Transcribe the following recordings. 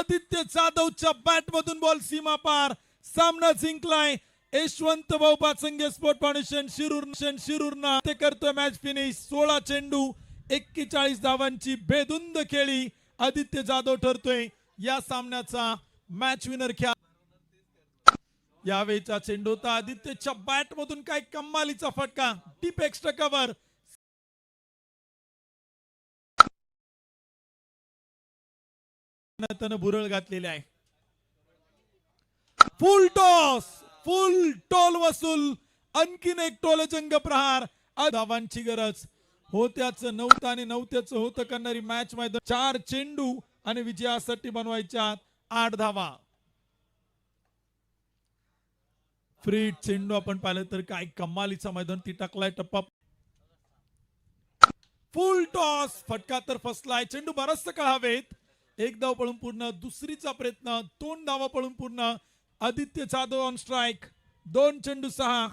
आदित्य जाधवच्या बॅट मधून बॉल सीमा पार, सामना जिंकलाय यशवंत भाऊ पाचंगे स्पोर्ट फाउंडेशन शिरूरना ते करतोय मॅच फिनिश। 16 चेंडू 41 धावांची बेधुंद खेळी आदित्य जाधव ठरतोय या सामन्याचा मॅच विनर। यावेळीचा चेंडू होता आदित्यच्या बॅट मधून काय कमालीचा फटका, डीप एक्स्ट्रा कव्हर, त्यानं भुरळ घातलेले आहे। फुल टॉस, फुल टोल वसूल, आणखीन एक टोलजंग प्रहार। धावांची गरज होत्याच नव्हतं आणि नव्हत्याच होतं करणारी मॅच मैदान। 4 चेंडू आणि विजयासाठी बनवायच्या 8 धावा। फ्री चेंडू आपण पाहिलं तर काय कमालीचा मैदान ती टाकलाय टप्पा। फुल टॉस, फटका तर फसलाय, चेंडू बराचसा काळ हवेत। 1 धाव पळून पूर्ण, दुसरीचा प्रयत्न, 2 धावा पळून पूर्ण। आदित्य जाधव ऑन स्ट्राइक, 2 चेंडू 6।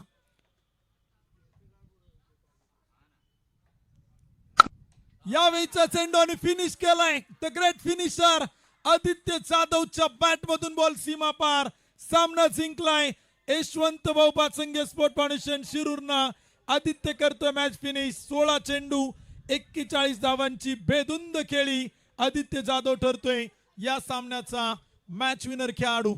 यावेळीचा चेंडू आणि फिनिश केलाय द ग्रेट फिनिशर आदित्य जाधवच्या बॅट मधून बॉल सीमा पार, सामना जिंकलाय यशवंत भाऊ पाचंगे स्पोर्ट फाउंडेशन शिरूरना। आदित्य करतोय मॅच फिनिश। 16 चेंडू 41 धावांची बेधुंद खेळी आदित्य जाधव ठरतोय या सामन्याचा मॅच विनर खेळाडू।